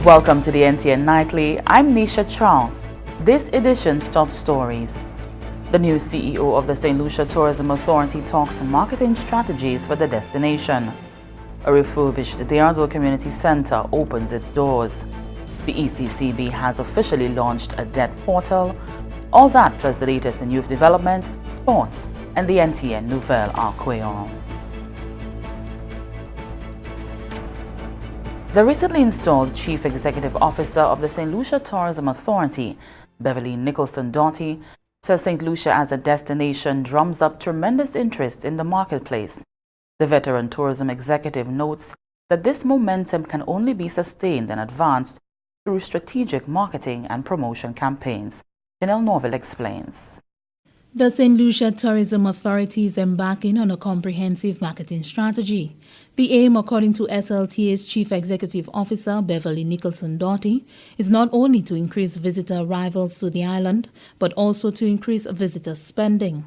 Welcome to the NTN Nightly. I'm Nisha Charles. This edition's top stories. The new CEO of the Saint Lucia Tourism Authority talks marketing strategies for the destination. A refurbished Durandeau Community Center opens its doors. The ECCB has officially launched a debt portal. All that plus the latest in youth development, sports, and the NTN Nouvelle Arcueil. The recently installed Chief Executive Officer of the Saint Lucia Tourism Authority, Beverly Nicholson-Doughty, says Saint Lucia as a destination drums up tremendous interest in the marketplace. The veteran tourism executive notes that this momentum can only be sustained and advanced through strategic marketing and promotion campaigns. Janelle Norville explains. The Saint Lucia Tourism Authority is embarking on a comprehensive marketing strategy. The aim, according to SLTA's Chief Executive Officer Beverly Nicholson-Doughty, is not only to increase visitor arrivals to the island, but also to increase visitor spending.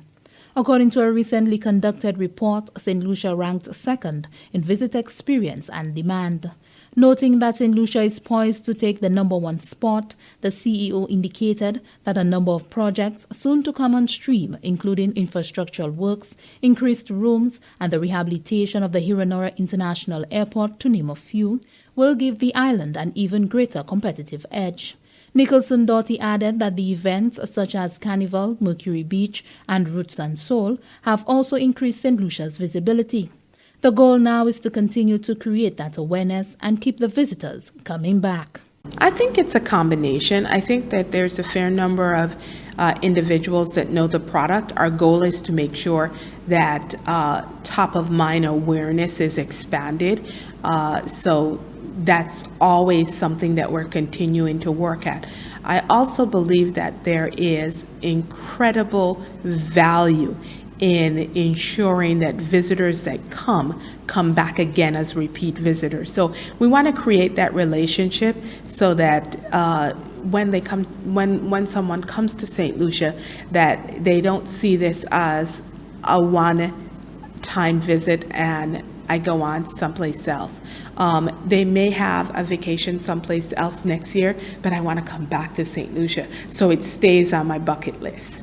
According to a recently conducted report, Saint Lucia ranked second in visitor experience and demand. Noting that Saint Lucia is poised to take the #1 spot, the CEO indicated that a number of projects soon to come on stream, including infrastructural works, increased rooms, and the rehabilitation of the Hiranora International Airport, to name a few, will give the island an even greater competitive edge. Nicholson-Doughty added that the events such as Carnival, Mercury Beach, and Roots and Soul have also increased Saint Lucia's visibility. The goal now is to continue to create that awareness and keep the visitors coming back. I think it's a combination. I think that there's a fair number of individuals that know the product. Our goal is to make sure that top of mind awareness is expanded. So that's always something that we're continuing to work at. I also believe that there is incredible value in ensuring that visitors that come back again as repeat visitors. So we want to create that relationship so that when someone comes to St. Lucia, that they don't see this as a one-time visit and I go on someplace else. They may have a vacation someplace else next year, but I want to come back to St. Lucia, so it stays on my bucket list.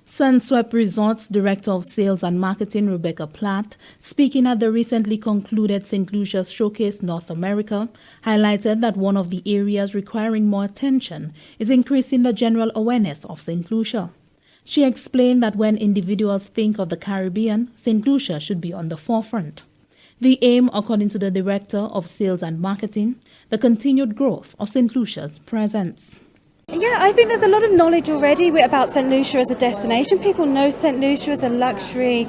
Sunswept Resorts Director of Sales and Marketing Rebecca Platt, speaking at the recently concluded St. Lucia Showcase North America, highlighted that one of the areas requiring more attention is increasing the general awareness of St. Lucia. She explained that when individuals think of the Caribbean, St. Lucia should be on the forefront. The aim, according to the Director of Sales and Marketing, the continued growth of St. Lucia's presence. Yeah, I think there's a lot of knowledge already about St. Lucia as a destination. People know St. Lucia as a luxury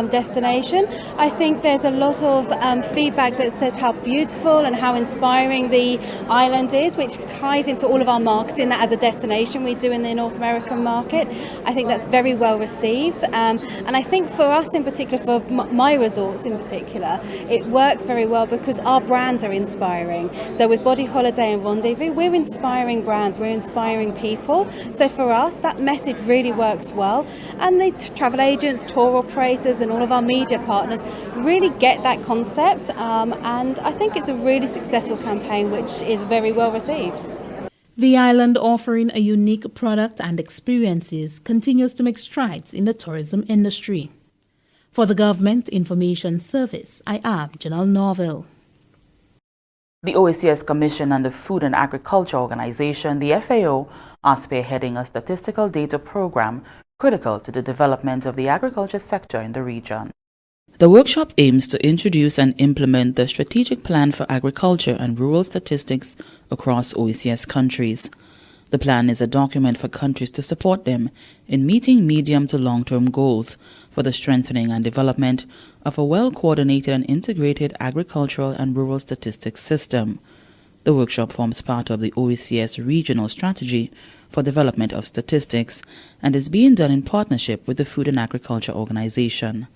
destination. I think there's a lot of feedback that says how beautiful and how inspiring the island is, which ties into all of our marketing that as a destination we do in the North American market. I think that's very well received. And I think for us in particular, for my resorts in particular, it works very well because our brands are inspiring. So with Body Holiday and Rendezvous, we're inspiring brands, we're inspiring people. So for us, that message really works well. And the travel agents, tour operators, and all of our media partners really get that concept. And I think it's a really successful campaign, which is very well received. The island, offering a unique product and experiences, continues to make strides in the tourism industry. For the Government Information Service, I am Janelle Norville. The OECS Commission and the Food and Agriculture Organization, the FAO, are spearheading a statistical data program critical to the development of the agriculture sector in the region. The workshop aims to introduce and implement the Strategic Plan for Agriculture and Rural Statistics across OECS countries. The plan is a document for countries to support them in meeting medium to long-term goals for the strengthening and development of a well-coordinated and integrated agricultural and rural statistics system. The workshop forms part of the OECS Regional Strategy for Development of Statistics and is being done in partnership with the Food and Agriculture Organization.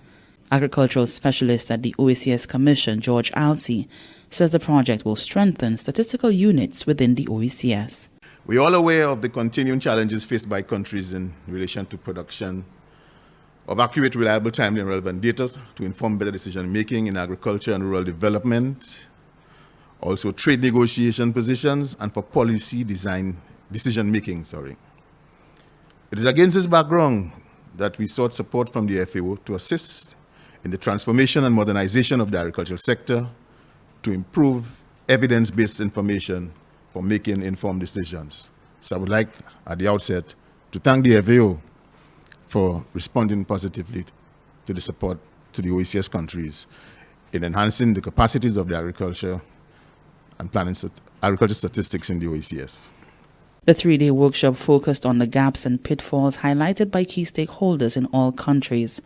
Agricultural specialist at the OECS Commission, George Alsey, says the project will strengthen statistical units within the OECS. We are all aware of the continuing challenges faced by countries in relation to production of accurate, reliable, timely, and relevant data to inform better decision-making in agriculture and rural development. also trade negotiation positions, and for policy decision making. It is against this background that we sought support from the FAO to assist in the transformation and modernization of the agricultural sector to improve evidence-based information for making informed decisions. So I would like, at the outset, to thank the FAO for responding positively to the support to the OECS countries in enhancing the capacities of the agriculture and planning agriculture statistics in the OECS. The three-day workshop focused on the gaps and pitfalls highlighted by key stakeholders in all countries.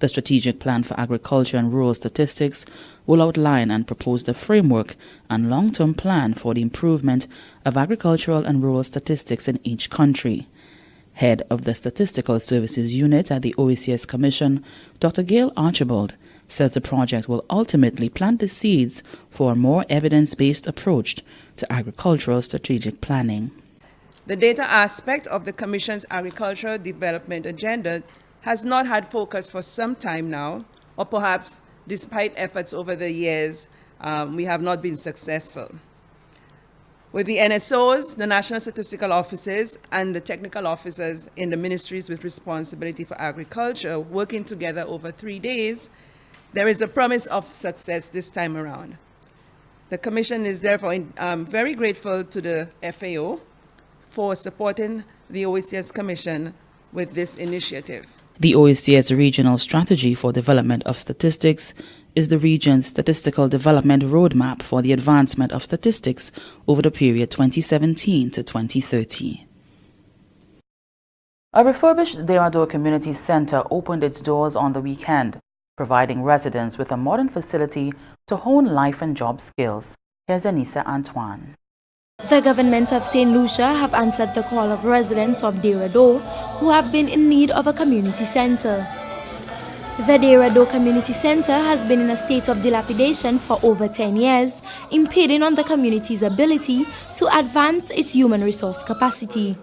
The Strategic Plan for Agriculture and Rural Statistics will outline and propose the framework and long-term plan for the improvement of agricultural and rural statistics in each country. Head of the Statistical Services Unit at the OECS Commission, Dr. Gail Archibald, says the project will ultimately plant the seeds for a more evidence-based approach to agricultural strategic planning. The data aspect of the Commission's agricultural development agenda has not had focus for some time now, or perhaps despite efforts over the years, we have not been successful. With the NSOs, the National Statistical Offices, and the technical officers in the ministries with responsibility for agriculture working together over 3 days, there is a promise of success this time around. The Commission is therefore very grateful to the FAO for supporting the OECS Commission with this initiative. The OECS Regional Strategy for Development of Statistics is the region's statistical development roadmap for the advancement of statistics over the period 2017 to 2030. A refurbished Durandeau Community Center opened its doors on the weekend, providing residents with a modern facility to hone life and job skills. Here's Anissa Antoine. The government of Saint Lucia have answered the call of residents of Durandeau who have been in need of a community center. The Durandeau Community Center has been in a state of dilapidation for over 10 years, impeding on the community's ability to advance its human resource capacity.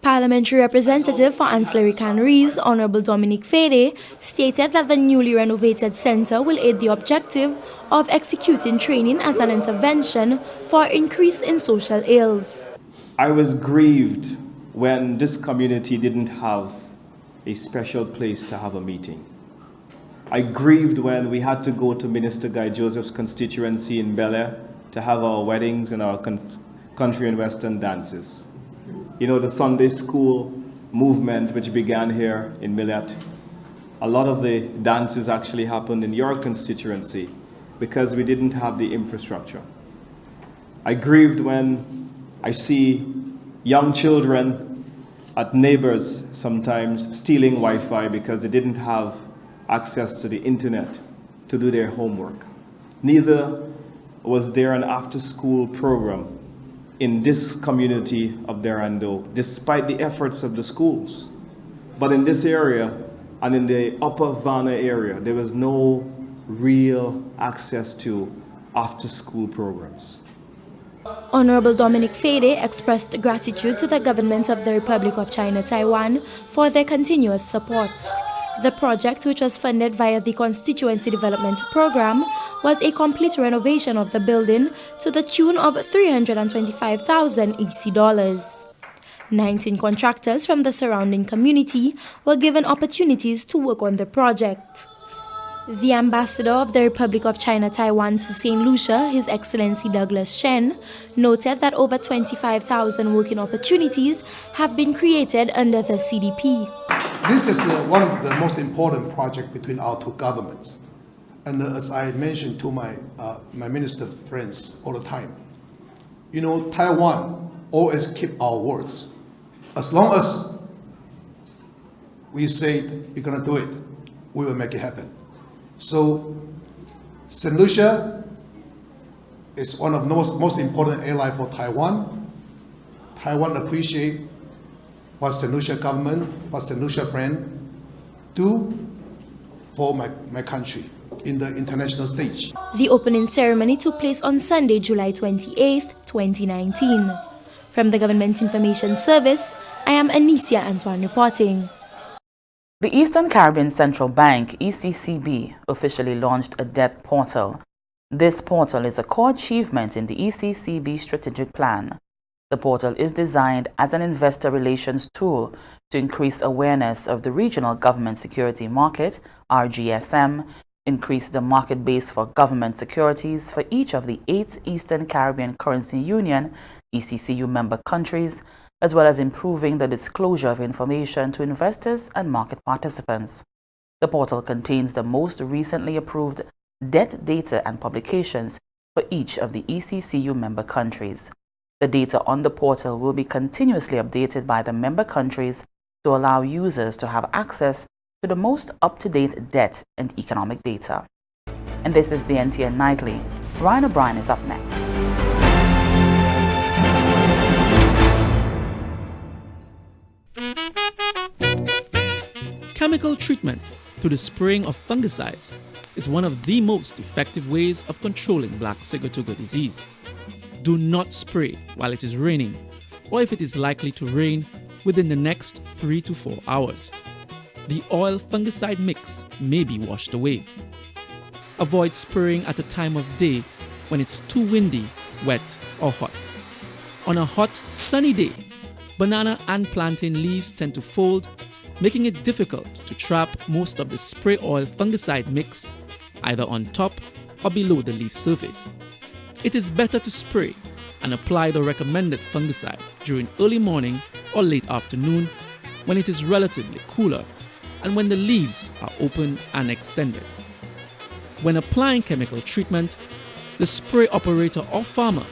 Parliamentary Representative for Ancillary Canneries, Honorable Dominique Fede, stated that the newly renovated center will aid the objective of executing training as an intervention for increase in social ills. I was grieved when this community didn't have a special place to have a meeting. I grieved when we had to go to Minister Guy Joseph's constituency in Bel Air to have our weddings and our country and western dances. You know, the Sunday school movement which began here in Millet, a lot of the dances actually happened in your constituency because we didn't have the infrastructure. I grieved when I see young children at neighbors sometimes stealing Wi-Fi because they didn't have access to the internet to do their homework. Neither was there an after-school program in this community of Durandeau, despite the efforts of the schools. But in this area and in the upper Vanna area, there was no real access to after-school programs. Honorable Dominique Fede expressed gratitude to the government of the Republic of China, Taiwan for their continuous support. The project, which was funded via the Constituency Development Program, was a complete renovation of the building to the tune of $325,000 EC dollars. 19 contractors from the surrounding community were given opportunities to work on the project. The ambassador of the Republic of China Taiwan to Saint Lucia, His Excellency Douglas Shen, noted that over 25,000 working opportunities have been created under the CDP. This is one of the most important projects between our two governments. And as I mentioned to my minister friends all the time, you know, Taiwan always keep our words. As long as we say we're going to do it, we will make it happen. So Saint Lucia is one of the most important ally for Taiwan. Taiwan appreciate what Saint Lucia government, what Saint Lucia friend do for my country in the international stage. The opening ceremony took place on Sunday, July 28, 2019. From the Government Information Service, I am Anicia Antoine reporting. The Eastern Caribbean Central Bank, ECCB, officially launched a debt portal. This portal is a core achievement in the ECCB strategic plan. The portal is designed as an investor relations tool to increase awareness of the regional government security market, RGSM, increase the market base for government securities for each of the 8 Eastern Caribbean Currency Union ECCU member countries, as well as improving the disclosure of information to investors and market participants. The portal contains the most recently approved debt data and publications for each of the ECCU member countries. The data on the portal will be continuously updated by the member countries to allow users to have access to the most up-to-date debt and economic data. And this is the NTN Nightly. Ryan O'Brien is up next. Chemical treatment through the spraying of fungicides is one of the most effective ways of controlling black sigatoka disease. Do not spray while it is raining or if it is likely to rain within the next 3 to 4 hours. The oil fungicide mix may be washed away. Avoid spraying at a time of day when it's too windy, wet, or hot. On a hot, sunny day, banana and plantain leaves tend to fold, making it difficult to trap most of the spray oil fungicide mix either on top or below the leaf surface. It is better to spray and apply the recommended fungicide during early morning or late afternoon when it is relatively cooler and when the leaves are open and extended. When applying chemical treatment, the spray operator or farmer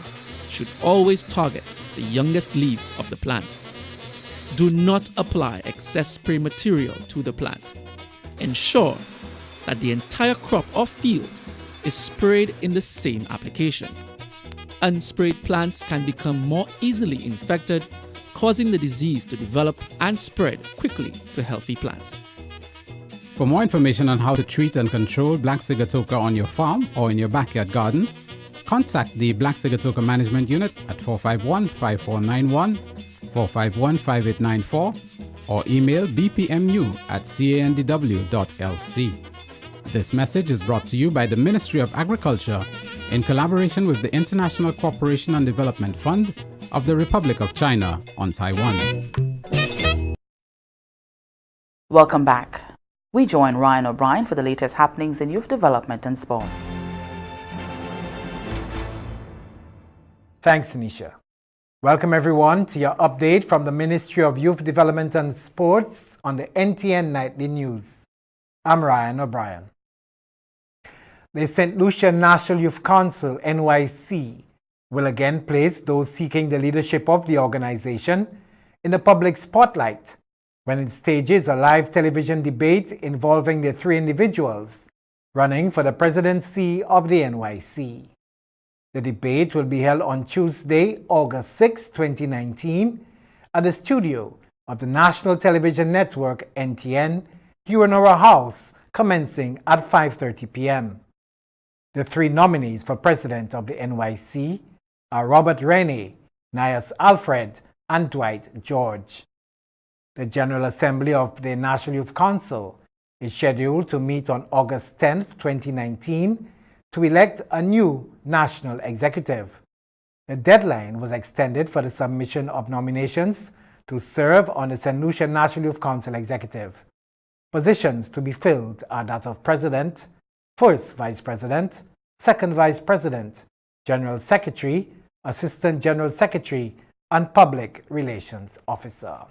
should always target the youngest leaves of the plant. Do not apply excess spray material to the plant. Ensure that the entire crop or field is sprayed in the same application. Unsprayed plants can become more easily infected, causing the disease to develop and spread quickly to healthy plants. For more information on how to treat and control black sigatoka on your farm or in your backyard garden, contact the Black Sigatoka Management Unit at 451-5491, 451-5894, or email bpmu@candw.lc. This message is brought to you by the Ministry of Agriculture in collaboration with the International Cooperation and Development Fund of the Republic of China on Taiwan. Welcome back. We join Ryan O'Brien for the latest happenings in youth development and sport. Thanks, Nisha. Welcome everyone to your update from the Ministry of Youth Development and Sports on the NTN Nightly News. I'm Ryan O'Brien. The Saint Lucia National Youth Council, NYC, will again place those seeking the leadership of the organization in the public spotlight when it stages a live television debate involving the 3 individuals running for the presidency of the NYC. The debate will be held on Tuesday, August 6, 2019, at the studio of the National Television Network, NTN, here in our house, commencing at 5:30 p.m. The 3 nominees for president of the NYC are Robert Rennie, Nias Alfred, and Dwight George. The General Assembly of the National Youth Council is scheduled to meet on August 10, 2019, to elect a new national executive. The deadline was extended for the submission of nominations to serve on the Saint Lucia National Youth Council executive. Positions to be filled are that of President, First Vice President, Second Vice President, General Secretary, Assistant General Secretary, and Public Relations Officer.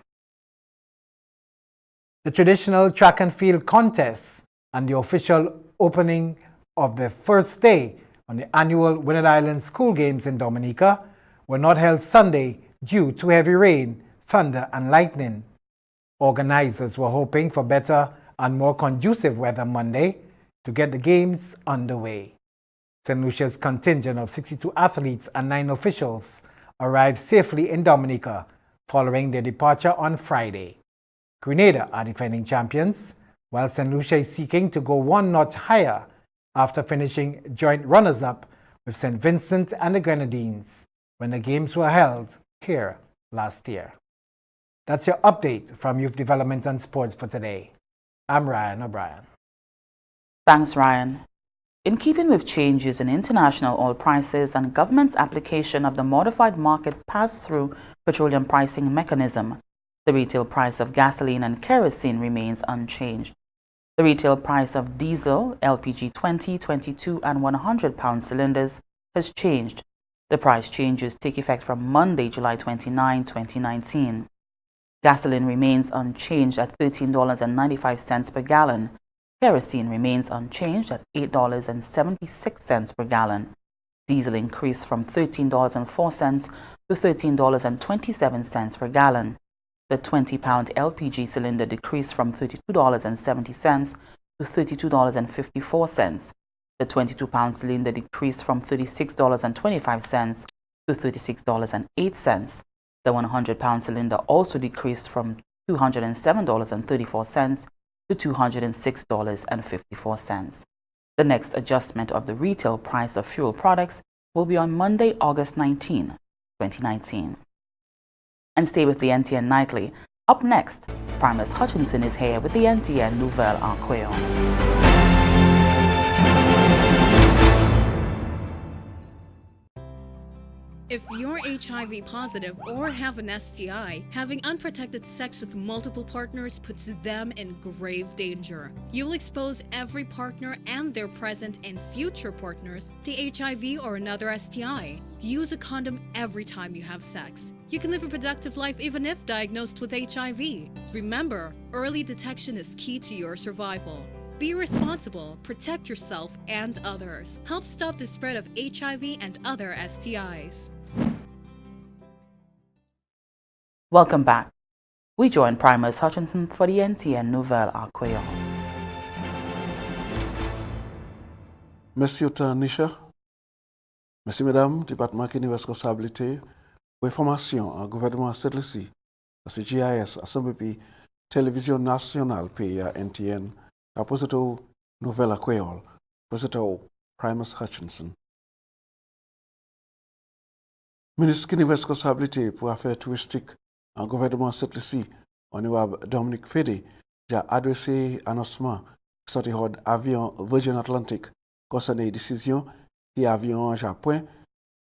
The traditional track and field contests and the official opening of the first day on the annual Winnet Island School Games in Dominica were not held Sunday due to heavy rain, thunder, and lightning. Organizers were hoping for better and more conducive weather Monday to get the games underway. St. Lucia's contingent of 62 athletes and 9 officials arrived safely in Dominica following their departure on Friday. Grenada are defending champions, while St. Lucia is seeking to go 1 notch higher after finishing joint runners-up with St. Vincent and the Grenadines when the games were held here last year. That's your update from Youth Development and Sports for today. I'm Ryan O'Brien. Thanks, Ryan. In keeping with changes in international oil prices and government's application of the modified market pass-through petroleum pricing mechanism, the retail price of gasoline and kerosene remains unchanged. The retail price of diesel, LPG 20, 22 and 100 pound cylinders has changed. The price changes take effect from Monday, July 29, 2019. Gasoline remains unchanged at $13.95 per gallon. Kerosene remains unchanged at $8.76 per gallon. Diesel increased from $13.04 to $13.27 per gallon. The 20-pound LPG cylinder decreased from $32.70 to $32.54. The 22-pound cylinder decreased from $36.25 to $36.08. The 100-pound cylinder also decreased from $207.34 to $206.54. The next adjustment of the retail price of fuel products will be on Monday, August 19, 2019. And stay with the NTN Nightly. Up next, Primus Hutchinson is here with the NTN Nouvelle en Créole. If you're HIV positive or have an STI, having unprotected sex with multiple partners puts them in grave danger. You will expose every partner and their present and future partners to HIV or another STI. Use a condom every time you have sex. You can live a productive life even if diagnosed with HIV. Remember, early detection is key to your survival. Be responsible, protect yourself and others. Help stop the spread of HIV and other STIs. Welcome back. We join Primus Hutchinson for the NTN Nouvelle en Créole. Merci autant, Nisha. Merci, mesdames, département qui nous responsabilité pour information en gouvernement Saint Lucia, c'est GIS, Assemblée Télévision Nationale, PIA, NTN, à Positive Nouvelle en Créole, Positive Primus Hutchinson. Ministre qui nous responsabilité pour affaires touristiques en gouvernement Saint Lucia, honorable Dominique Fédé, a adressé annoncement sorti de avion Virgin Atlantic concernant les décisions qui avion Japon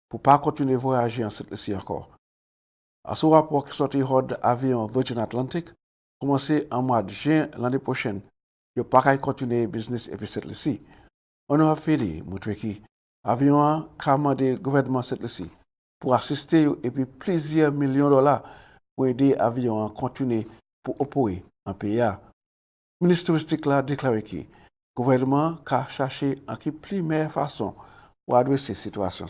pour pas continuer à voyager en Saint Lucia encore. À ce rapport qui sorti de avion Virgin Atlantic, commencé en mois de juin l'année prochaine, il n'y a pas continuer business et Saint Lucia. Honorable Fédé, montre qui avion commandé gouvernement Saint Lucia pour assister et puis plusieurs millions de dollars pour aider l'avion à continuer pour opérer en pays. Le ministre touristique a déclaré que le gouvernement a cherché en qui plus meilleure façon pour adresser cette situation.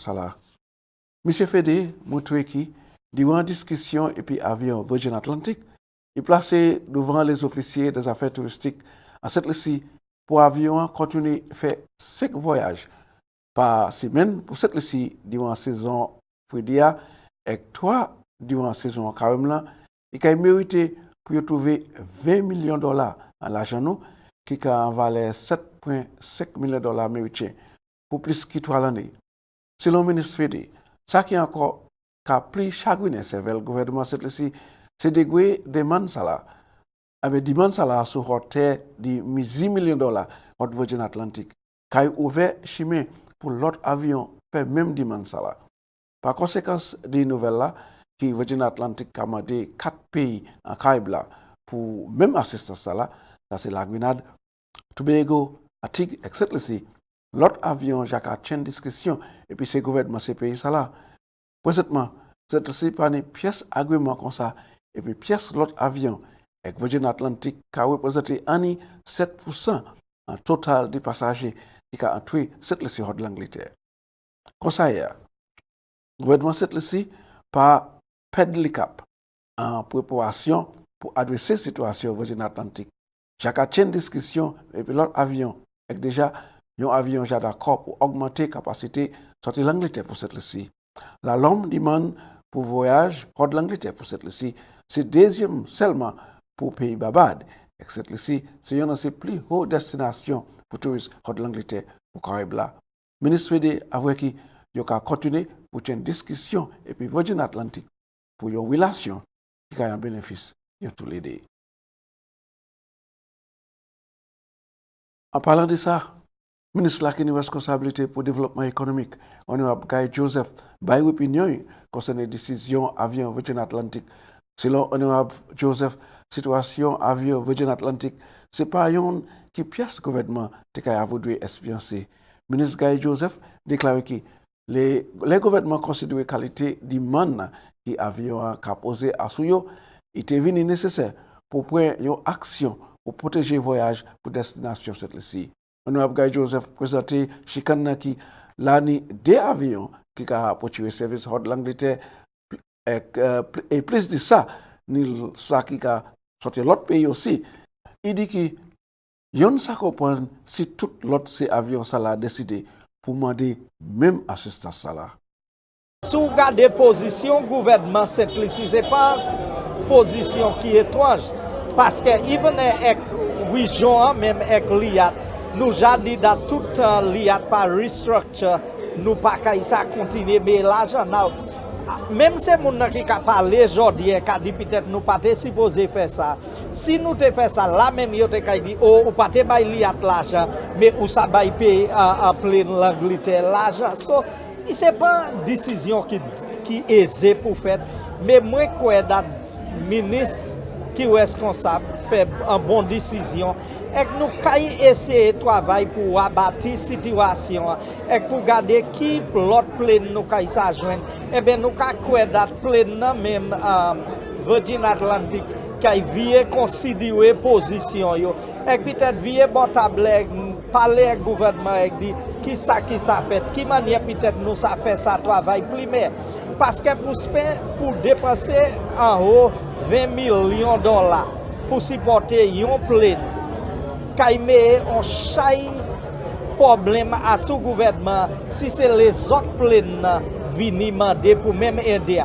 M. Fédé montre que durant la discussion et puis l'avion Virgin Atlantic, il placé devant les officiers des affaires touristiques à cette liste pour l'avion continuer à faire 5 voyages par semaine pour cette liste durant la saison Frédia et 3 durant la saison carême, il a mérité pour trouver 20 millions de dollars en l'argent qui a valé 7,5 millions de dollars américains pour plus que 3 l'année. Selon le ministre Fédé, ça qui est encore plus chagriné, c'est le gouvernement c'est de demande salaire. Avec demande salaire sur hôtel de 10 millions de dollars au Virgin Atlantic, qui a ouvert chemin pour l'autre avion faire même demande salaire. Par conséquent, des nouvelles là, qui Virgin Atlantic a commandé 4 pays en Caraïbes pour même assistance là, ça c'est la Grenade, Tobago, Antigua, etc. L'autre avion, j'ai qu'à discussion et puis c'est le gouvernement ces pays là. Présentement, c'est pas une pièce agrément comme ça et puis pièce l'autre avion avec Virgin Atlantic qui a représenté 7% en total des passagers qui a entré cette liste de l'Angleterre. Comme ça, le gouvernement cette liste par perdre le cap en préparation pour adresser la situation Virgin Atlantic. J'ai qu'à discussion et puis l'autre avion avec déjà un avion déjà d'accord pour augmenter la capacité de sortir de l'Angleterre pour cette liste. La LOM demande pour voyage hors de l'Angleterre pour cette liste. C'est deuxième seulement pour pays Barbade. Et cette liste, c'est une des plus hautes destinations pour touristes hors de l'Angleterre pour Caraïbes. Le ministre Fédé a avoué qu'il y a continuer pour une discussion et puis Virgin Atlantic pour une relation qui a un bénéfice de tous les deux. En parlant de ça, Ministre la qui une responsabilité pour le développement économique. On a Guy Joseph, by opinion, concernant les décisions avion Virgin Atlantic. Selon Honorable Joseph, situation avion Virgin Atlantic, c'est pas une qui pièce gouvernement qui a voulu espionner. Ministre Guy Joseph déclare que les gouvernements considèrent qualité demande qui avion a posé à Souyo était venu nécessaire pour prendre une action pour protéger le voyage pour destination cette ci. Honorable Guy Joseph présenté chicane qui l'année des avions qui a apporté service hors de l'Angleterre et plus de ça, ni ça qui a sorti l'autre pays aussi. Il dit que yon ça comprend si tout l'autre ces avions ça l'a décidé pour demander même assistance ça là. Si vous regardez position gouvernement Saint Lucia, ce n'est pas position qui est étrange. Parce que even avec région, même avec l'IAT, nous avons dit que tout l'IAT par restructure, nous pas qu'à ça continuer, mais l'argent, même si les gens qui ont parlé aujourd'hui, qui dit peut-être nous pas supposé faire ça. Si nous te fait ça, là même, ils ont dit, oh, ou pas te bail l'IAT l'argent, mais ou ça bail payer en plein l'Angleterre l'argent. So, ce n'est pas une décision qui est aisée pour faire, mais moi, je crois que le ministre qui est responsable fait une bonne décision et que nous allons essayer de travailler pour abattre la situation et pour garder qui l'autre plein nous allons joindre. Et bien nous allons croire que plein même Virgin Atlantic qui vient considérer position et peut-être vient bon table parler avec le gouvernement et dire qui ça fait, qui manière peut-être nous ça fait ça travail primaire. Parce que pour dépenser en haut 20 millions de dollars pour supporter un plein, qui met un chaque problème à ce gouvernement si c'est les autres pleins qui viennent demander pour même aider.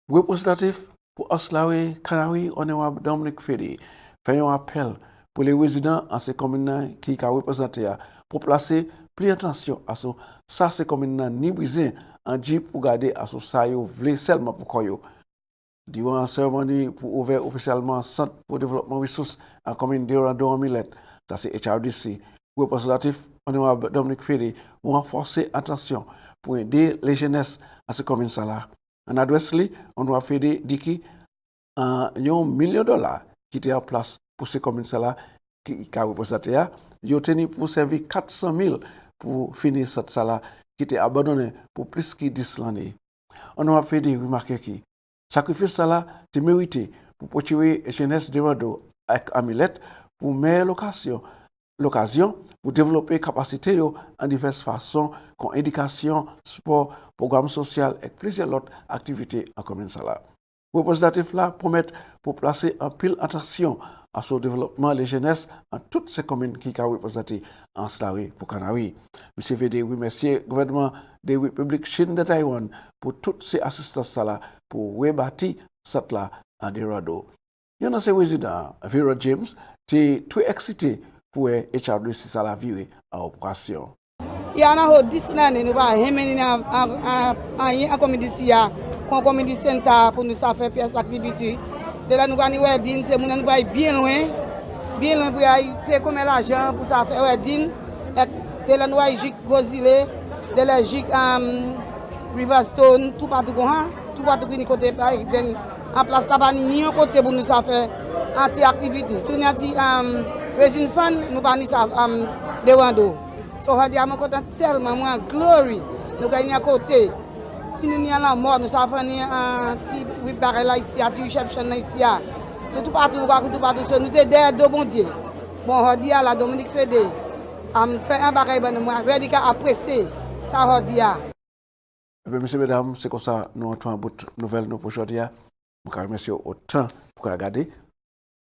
Représentatif pour Oslawe, Kanawi, Honorable Dominique Fede, fait un appel pour les résidents en ces communes qui ont représenté pour placer plus attention à ce ça ces communes ni brisé en jeep pour garder à ce ça yo vle seulement pour koyo. Durant la cérémonie pour ouvrir officiellement centre pour développement ressources en commune Durandeau Community Center, ça c'est HRDC. Représentatif Honorable Dominique Fede pour renforcer attention pour aider les jeunesses à ce commune là. En adresse li, Honorable Fede dit que $1 million qui était en place pour ces communes là qui a représenté a, yo tenu pour servir 400 000 pour finir cette salle qui était abandonnée pour plus que 10 l'année. On a fait des remarques qui sacrifice ça est mérité pour protéger la jeunesse de Durandeau avec Amilette pour meilleure l'occasion pour développer capacité en diverses façons comme éducation, sport, programme social et plusieurs autres activités en commune ça. Le représentatif là promet pour placer un pile attention à ce développement des jeunesses en toutes ces communes qui sont représentées en Slawi pour Canaries. M. Vede remercie le gouvernement de la République Chine de Taïwan pour toutes ces assistances là pour rebâtir cette là à Durandeau. Il y en a ces résidents, Vera James, qui est très excité pour HRDC ça la virer en opération. Il y en a 10 années, nous avons community community center pour nous faire pièce d'activité. De là nous avons wedding, c'est nous va bien loin pour payer comme l'argent pour ça faire wedding. De là nous avons Gozile, de la Riverstone, tout partout tout partout qui côté en place là-bas ni un côté pour nous faire anti-activité. Si nous avons resin fan, nous pas ni ça de Durandeau. So hadi am content tellement moi glory nous gagne à côté. Si nous n'y allons mort, nous savons ni anti oui barre là ici, anti reception là ici. Tout partout tout partout nous derrière de bon Dieu. Bon hadi à la Dominique Fede am fait un bagage ben moi ready qu'à apprécier ça hadi à. Messieurs mesdames, c'est comme ça nous entrons en bout nouvelle nous pour aujourd'hui. Nous remercie autant pour regarder.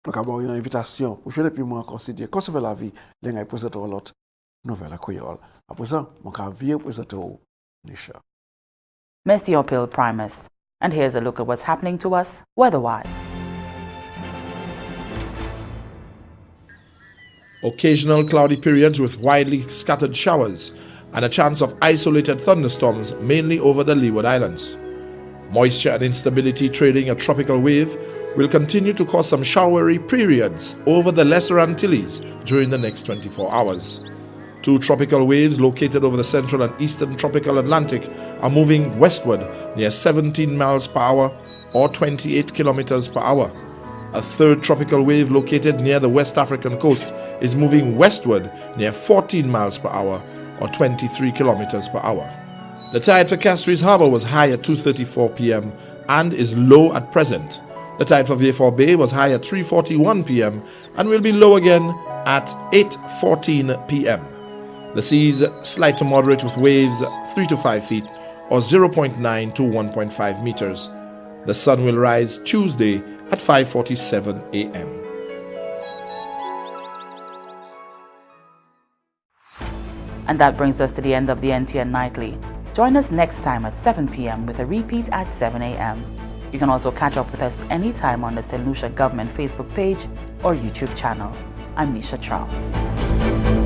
Nous avons une invitation pour je depuis moi considérer conserver la vie les gars présenter l'autre nouvelle à Creole. À présent, mon cas vieux présenter Nisha. Merci Opil Primus. And here's a look at what's happening to us weather-wise. Occasional cloudy periods with widely scattered showers and a chance of isolated thunderstorms mainly over the Leeward Islands. Moisture and instability trailing a tropical wave will continue to cause some showery periods over the Lesser Antilles during the next 24 hours. Two tropical waves located over the central and eastern tropical Atlantic are moving westward near 17 miles per hour or 28 kilometers per hour. A third tropical wave located near the West African coast is moving westward near 14 miles per hour or 23 kilometers per hour. The tide for Castries Harbour was high at 2:34 p.m. and is low at present. The tide for Vieux Bay was high at 3:41 p.m. and will be low again at 8:14 p.m. The seas slight to moderate with waves 3 to 5 feet or 0.9 to 1.5 meters. The sun will rise Tuesday at 5:47 a.m. And that brings us to the end of the NTN Nightly. Join us next time at 7 p.m. with a repeat at 7 a.m. You can also catch up with us anytime on the Saint Lucia Government Facebook page or YouTube channel. I'm Nisha Charles.